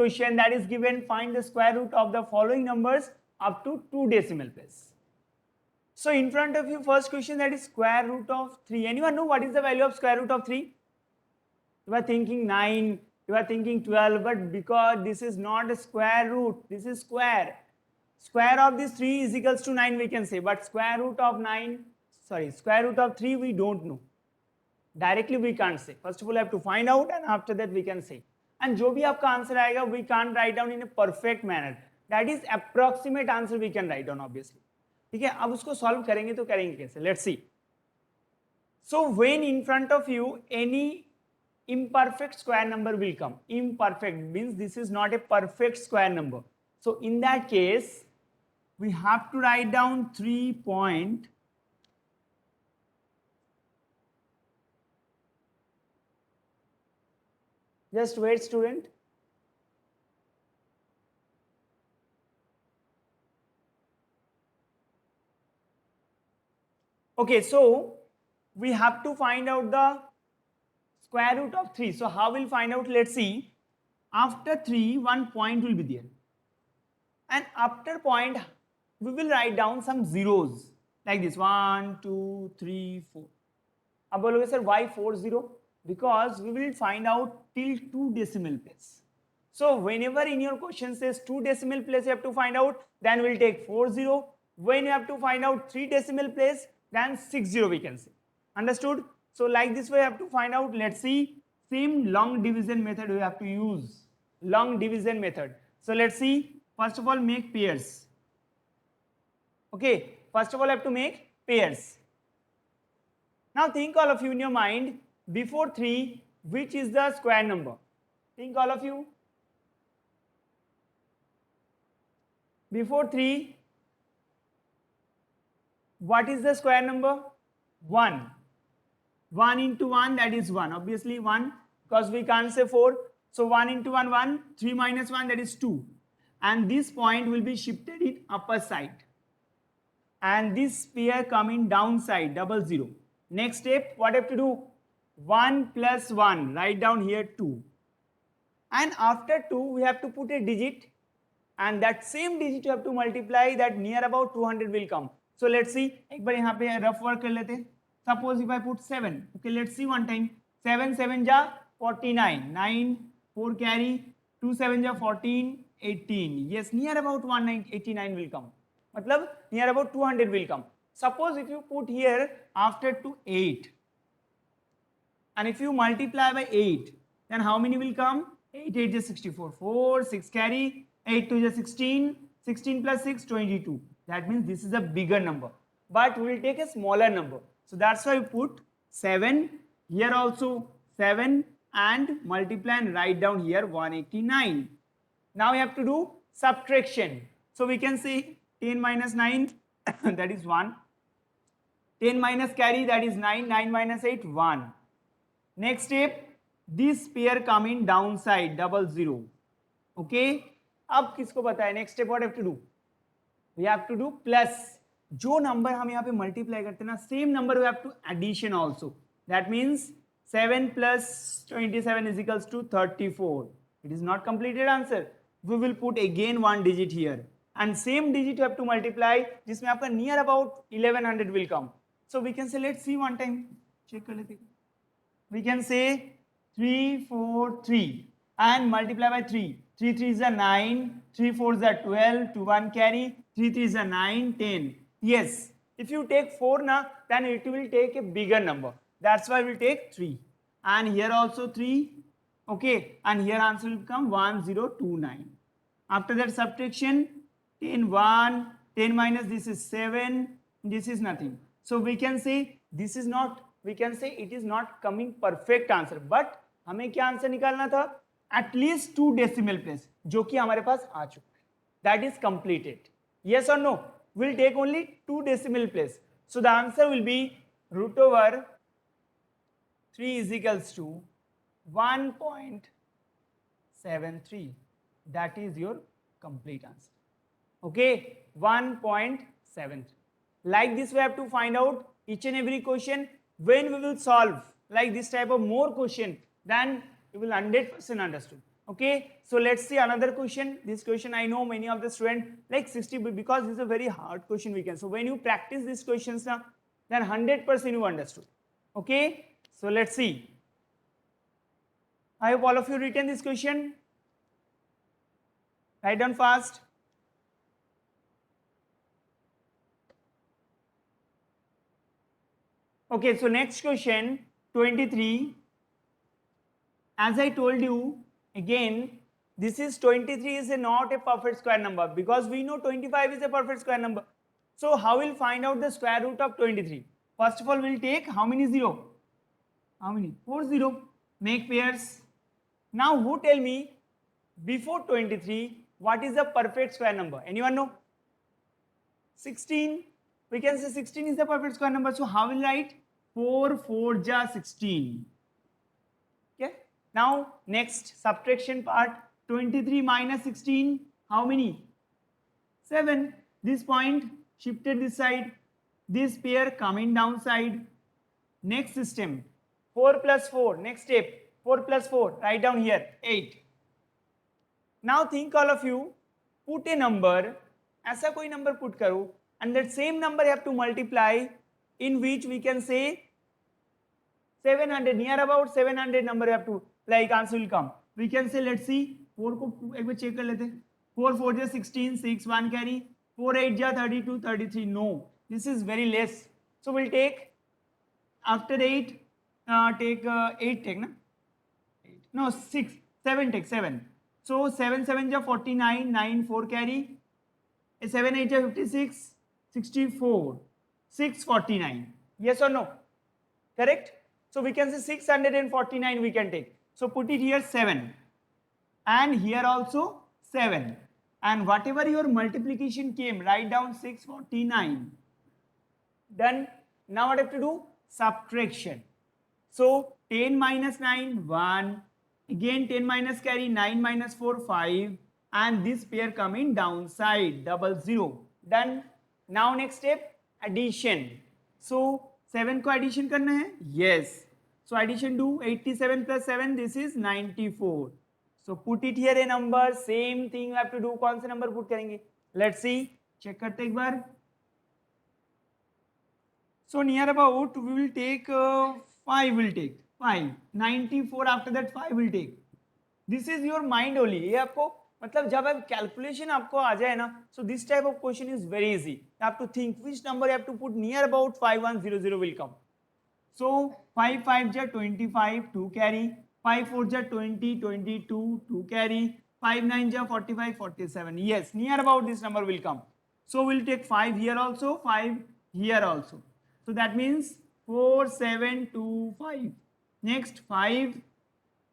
question that is given, find the square root of the following numbers up to 2 decimal place. So in front of you, first question, that is square root of 3. Anyone know what is the value of square root of 3? You are thinking 9, you are thinking 12, but because this is not a square root, this is square. Square of this 3 is equals to 9 we can say, but square root of 3 we don't know. Directly we can't say. First of all, I have to find out and after that we can say. And जो भी आपका answer आएगा, we can't write down in a perfect manner. That is approximate answer we can write down obviously. ठीक है, अब उसको solve करेंगे तो करेंगे कैसे? Let's see. So when in front of you any imperfect square number will come. Imperfect means this is not a perfect square number. So in that case, we have to write down 3 point. Just wait, student. Okay, so we have to find out the square root of 3. So how we'll find out? Let's see. After 3, one point will be there. And after point, we will write down some zeros. Like this, 1, 2, 3, 4. अब बोलोगे sir, why 4 0? Because we will find out till 2 decimal place. So whenever in your question says 2 decimal place you have to find out, then we'll take 4 0. When you have to find out 3 decimal place, then 6 0 we can say. Understood? So like this way you have to find out. Let's see. Same long division method we have to use. Long division method. So let's see. First of all, make pairs. Okay. First of all, I have to make pairs. Now think all of you in your mind, before 3, which is the square number? Think all of you. Before 3, what is the square number? 1. 1 into 1, that is 1. Obviously 1, because we can't say 4. So 1 into 1, 1. 3 minus 1, that is 2. And this point will be shifted in upper side. And this pair coming downside, 0 0. Next step, what I have to do? 1 plus 1, write down here 2. And after 2, we have to put a digit. And that same digit you have to multiply, that near about 200 will come. So let's see. एक बार यहाँ पे rough work कर लेते हैं. Suppose if I put 7. Okay, let's see one time. 7 7 ja 49. 9 4 carry. 2 7 ja 14. 18. Yes, near about 189 will come. मतलब near about 200 will come. Suppose if you put here after 2 8. And if you multiply by 8, then how many will come? 8 8 is 64. 4 6 carry. 8 2 is 16. 16 plus 6 22. That means this is a bigger number. But we will take a smaller number. So that's why we put 7. Here also 7 and multiply and write down here 189. Now we have to do subtraction. So we can say 10 minus 9 that is 1. 10 minus carry, that is 9. 9 minus 8, 1. Next step, this pair coming downside, 0 0. Okay. अब किसको पता है? Next step what have to do? We have to do plus. जो number हम यहाँ पे multiply करते हैं ना, same number we have to addition also. That means 7 plus 27 is equals to 34. It is not completed answer. We will put again one digit here. And same digit you have to multiply, जिसमें आपका near about 1100 will come. So we can say, let's see one time. Check कर लेते हैं. We can say 3 4 3 and multiply by 3. 3 3 is a 9, 3 4 is a 12, 2 1 carry, 3 3 is a 9, 10. Yes, if you take 4 na, then it will take a bigger number. That's why we'll take 3. And here also 3. Okay, and here answer will become 1029. After that subtraction, 10 1, 10 minus this is 7, this is nothing. So we can say this is not, we can say it is not coming perfect answer. But हमें क्या answer निकालना था? At least 2 decimal place, जो कि हमारे पास आ चुका है. That is completed. Yes or no? We'll take only 2 decimal place. So the answer will be root over 3 is equals to 1.73. That is your complete answer. Okay, 1.73. Like this, we have to find out each and every question. When we will solve like this type of more question, then you will 100% understood. Okay, so let's see another question. This question I know many of the students like 60 because this is a very hard question we can. So when you practice these questions now, then 100% you understood. Okay, so let's see. I hope all of you written this question. Write down fast. Okay, so next question 23. As I told you again, this is 23 is not a perfect square number because we know 25 is a perfect square number. So how we'll find out the square root of 23? First of all, we'll take how many 0? How many? 4 0. Make pairs. Now who tell me before 23 what is the perfect square number? Anyone know? 16. We can say 16 is the perfect square number. So how will write? 4 4 ja 16. Okay. Now next subtraction part. 23 minus 16. How many? 7. This point shifted this side. This pair coming down side. Next system. 4 plus 4. Next step. 4 plus 4. Write down here. 8. Now think all of you. Put a number. ऐसा कोई number put करो. And that same number you have to multiply, in which we can say 700, near about 700 number you have to, like answer will come. We can say, let's see, 4 को एक बार check कर लेते हैं. 4 4 जा 16, 6 1 carry, 4 8 जा 32, 33. No, this is very less. So we'll take after 8, take 8 take na? 8. No, 6, 7 take 7. So 7 7 ja 49, 9 4 carry, 7 8 ja 56, 64, 649. Yes or no? Correct? So we can say 649 we can take. So put it here 7. And here also 7. And whatever your multiplication came, write down 649. Done. Now what I have to do? Subtraction. So 10 minus 9, 1. Again 10 minus carry, 9 minus 4, 5. And this pair coming downside, 00. Done. Now next step, addition. So 7 को addition करना है? Yes. So addition do 87 plus 7, this is 94. So put it here a number, same thing you have to do. कौन सा number put करेंगे? Let's see. Check करते एक बार. So near about we will take 5 will take 5. 94 after that 5 will take. This is your mind only. ये आपको मतलब जब आप कैलकुलेशन आपको आ जाए ना, so this type of question is very easy. You have to think which number you have to put near about 5100 will come. So 5 5 ja 25, 2 carry, 5 4 ja 20, 22, 2 carry, 5 9 ja 45, 47. Yes, near about this number will come. So we'll take 5 here also, 5 here also. So that means 4 7 2 5. Next 5,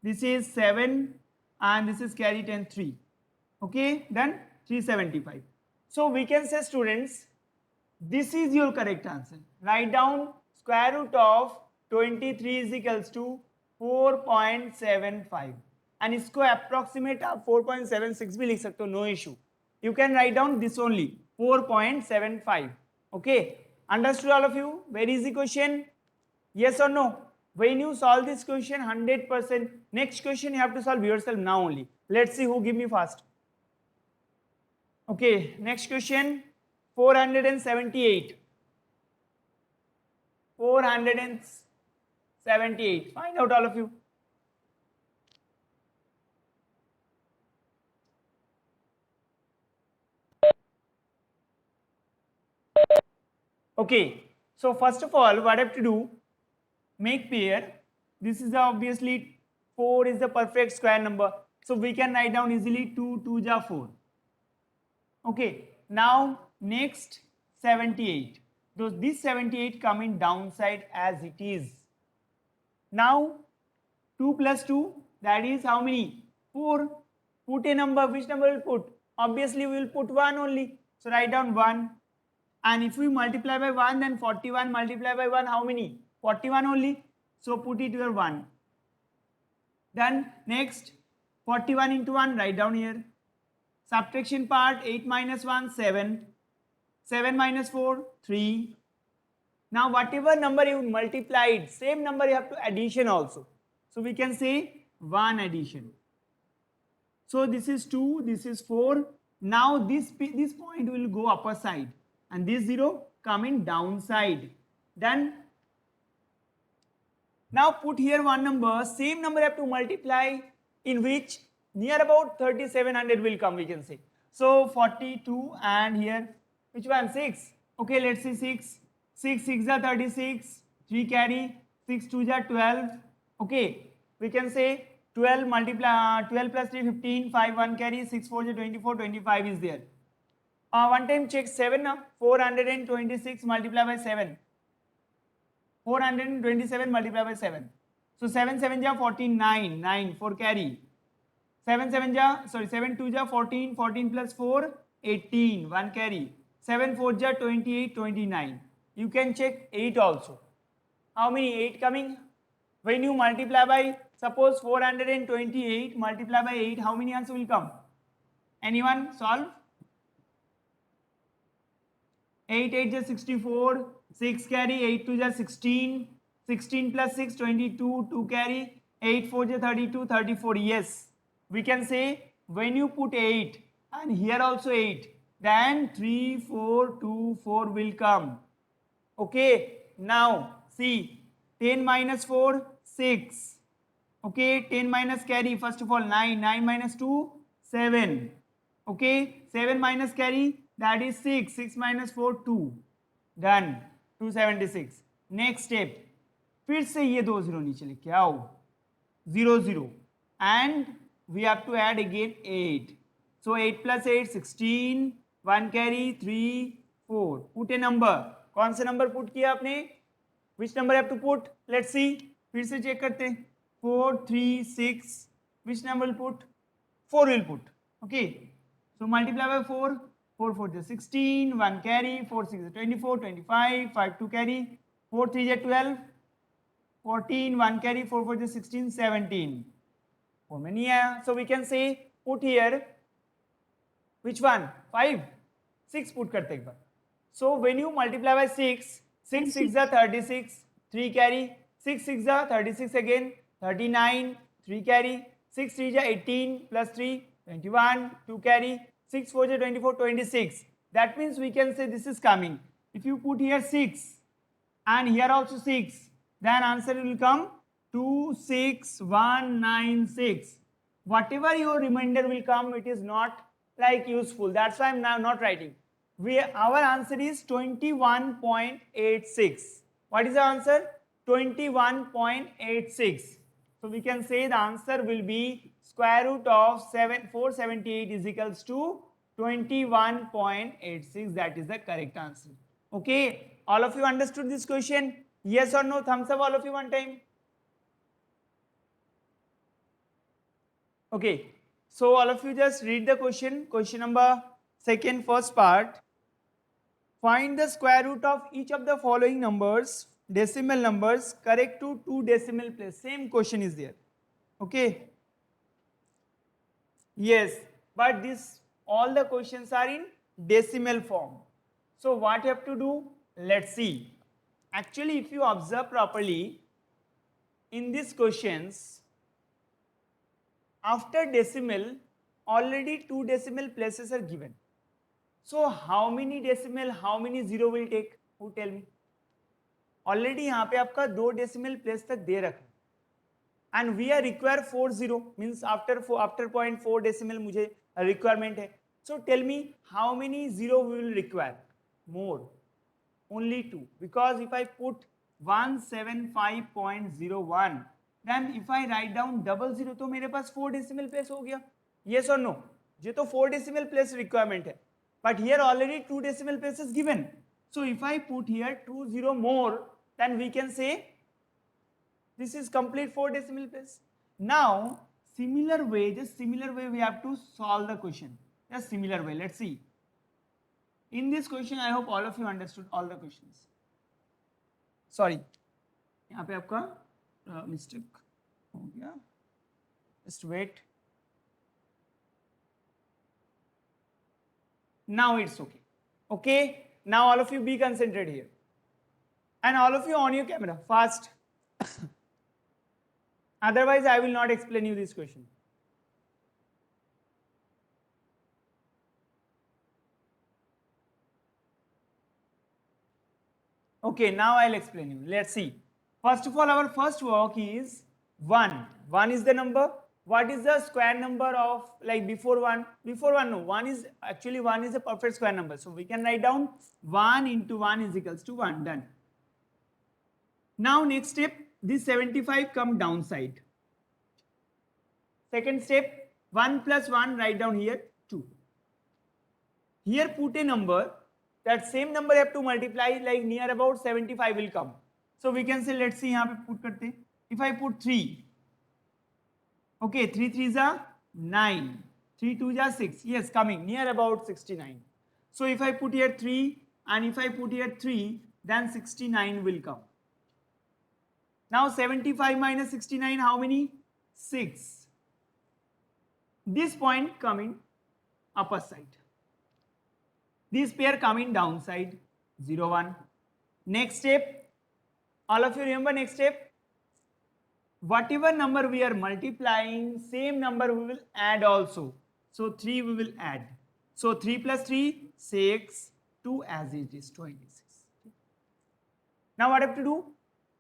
this is 7 and this is carry 10 3. Okay, then 375. So we can say, students, this is your correct answer. Write down square root of 23 is equals to 4.75. And इसको approximate आप 4.76 भी लिख सकते हो, no issue. You can write down this only 4.75. Okay, understood all of you? Very easy question. Yes or no? When you solve this question 100%, next question you have to solve yourself now only. Let's see who give me fast. Okay, next question 478. 478. Find out all of you. Okay, so first of all, what I have to do? Make pair. This is obviously 4 is the perfect square number. So we can write down easily 2 2 ja 4. Okay, now next 78. So this 78 coming downside as it is. Now 2 plus 2, that is how many? 4. Put a number. Which number will put? Obviously we will put 1 only. So write down 1. And if we multiply by 1, then 41 multiply by 1, how many? 41 only. So put it here 1. Then next 41 into 1, write down here. Subtraction part, 8 minus 1, 7. 7 minus 4, 3. Now whatever number you multiplied, same number you have to addition also. So we can say 1 addition. So this is 2, this is 4. Now this point will go upper side and this 0 come in downside. Then now put here one number, same number have to multiply, in which near about 3700 will come, we can say. So 42 and here which one? 6. Okay, let's see 6. 6 6 are 36, 3 carry, 6 2 are 12. Okay, we can say 12 multiply 12 plus 3 15, 5 1 carry, 6 4 is 24, 25 is there. One time check 7 426 multiply by 7. 427 multiplied by 7. So 7 7 ja 49, 9 4 carry. 7 7 ja, sorry 7 2 ja 14, 14 plus 4 18, 1 carry. 7 4 ja 28, 29. You can check 8 also. How many 8 coming? When you multiply by, suppose 428 multiply by 8, how many answer will come? Anyone solve? 8 8 is 64, 6 carry, 8 2 is 16, 16 plus 6 22, 2 carry, 8 4 is 32, 34. Yes, we can say when you put 8 and here also 8, then 3 4 2 4 will come. Okay, now see 10 minus 4 6. Okay, 10 minus carry, first of all 9, 9 minus 2 7. Okay, 7 minus carry, that is 6, 6 minus 4 2. Done, 276. Next step, फिर से ये 2 0 नीचे लेके आओ, 0 0 and we have to add again 8. So 8 plus 8 16, 1 carry 3 4. Put a number. कौन सा number put किया आपने? Which number have to put? Let's see. फिर से चेक करते हैं. 4 3 6. Which number will put? 4 will put. Okay. So multiply by 4. 4 4 is 16. 1 carry. 4 6 is 24. 25. 5 2 carry. 4 3 is 12. 14. 1 carry. 4 4 is 16. 17. How many? So we can say put here. Which one? 5. 6 put karte ek baar. So when you multiply by 6, 6 6 are 36, 3 carry, 6 6 are 36 again, 39, 3 carry, 6 3 are 18 plus 3, 21, 2 carry, 6 4 are 24, 26. That means we can say this is coming. If you put here 6 and here also 6, then answer will come 2 6 1 9 6. Whatever your remainder will come, it is not like useful. That's why I am now not writing. Our answer is 21.86. What is the answer? 21.86. So we can say the answer will be square root of 478 is equals to 21.86. That is the correct answer. Okay, all of you understood this question? Yes or no? Thumbs up all of you one time. Okay, so all of you just read the question. Question number second, first part. Find the square root of each of the following numbers, decimal numbers, correct to 2 decimal place. Same question is there. Okay. Yes, but this all the questions are in decimal form. So what you have to do? Let's see. Actually, if you observe properly, in these questions, after decimal, already 2 decimal places are given. So how many decimal, how many zero will take? Who tell me? Already यहाँ पे आपका 2 decimal place तक दे रखा है. And we are require 4 0, means after point 4 decimal मुझे requirement है. So tell me how many zero we will require? More. Only 2. Because if I put 175.01, then if I write down double zero तो मेरे पास 4 decimal place हो गया. Yes or no? ये तो 4 decimal place requirement है. But here already 2 decimal places given. So if I put here 2 0 more, then we can say this is complete 4 decimal place. Now similar way, just similar way we have to solve the question. Just similar way. Let's see. In this question, I hope all of you understood all the questions. Sorry, यहाँ पे आपका mistake हो गया. Just wait. Now it's okay. Okay, now all of you be concentrated here. And all of you on your camera, fast. Otherwise, I will not explain you this question. Okay, now I'll explain you. Let's see. First of all, our first work is 1. 1 is the number. What is the square number of, like, before 1? Before 1, no. 1 is, actually 1 is a perfect square number. So we can write down 1 into 1 is equals to 1. Done. Now next step, this 75 come downside. Second step, 1 plus 1 write down here 2. Here put a number, that same number you have to multiply, like near about 75 will come. So we can say, let's see, यहाँ पे put करते हैं. If I put 3, okay, 3 3s are 9, 3 2s are 6, yes, coming near about 69. So if I put here 3 and if I put here 3, then 69 will come. Now 75 minus 69, how many? 6. This point coming upper side. This pair coming downside, 0 1. Next step, all of you remember next step? Whatever number we are multiplying, same number we will add also. So 3 we will add. So 3 plus 3, 6, 2 as it is 26. Now what I have to do?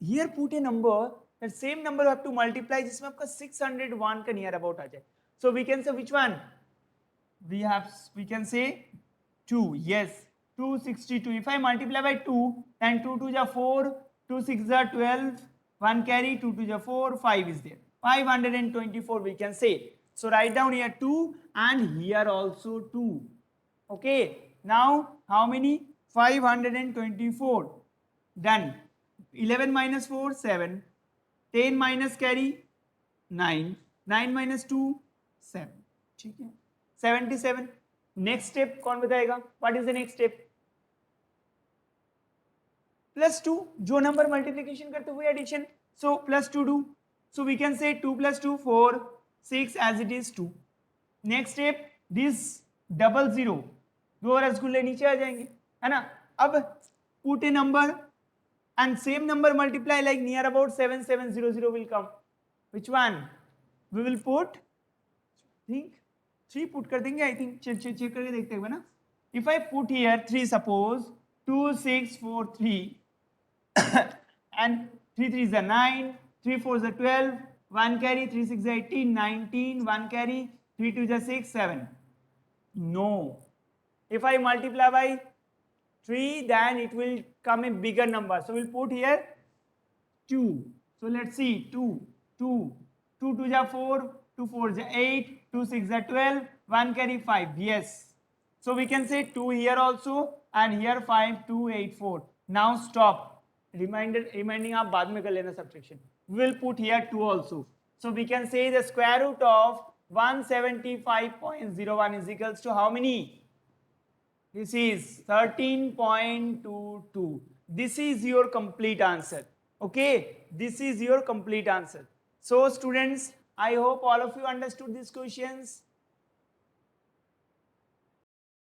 Here put a number, that same number you have to multiply, जिसमें आपका 601 का near about आ जाए. So we can say which one? We can say 2, yes, 262. If I multiply by 2, then 2 2 is 4, 2 6 is 12, 1 carry, 2 2 is 4, 5 is there. 524 we can say. So write down here 2 and here also 2. Okay, now how many? 524. Done. 11 minus 4, 7. 10 minus carry, 9. 9 minus 2, 7. ठीक है, 77. Next step कौन बताएगा? What is the next step? +2, जो number multiplication करते हुए addition, so +2 do. So we can say 2 + 2 4, 6 as it is 2. Next step, this 00, 2 रसगुल्ले नीचे आ जाएंगे, है ना. अब put a number and same number multiply, like near about 7700 will come. Which one? We will put, think 3 put कर देंगे, I think. check करके देखते हैं ना. If I put here 3, suppose 2 6 4 3 and 3 3 is 9, 3 4 is 12, 1 carry, 3 6 is 18, 19, 1 carry, 3 2 is 6 7. No, if I multiply by 3, then it will come a bigger number. So we'll put here 2. So let's see, 2 2 is 4, 2 4 is 8, 2 6 is 12, 1 carry 5. Yes. So we can say 2 here also and here 5, 2 8 4. Now stop. Remaining आप बाद में कर लेना subtraction. We will put here 2 also. So we can say the square root of 175.01 is equals to how many? This is 13.22. This is your complete answer. Okay, this is your complete answer. So students, I hope all of you understood these questions.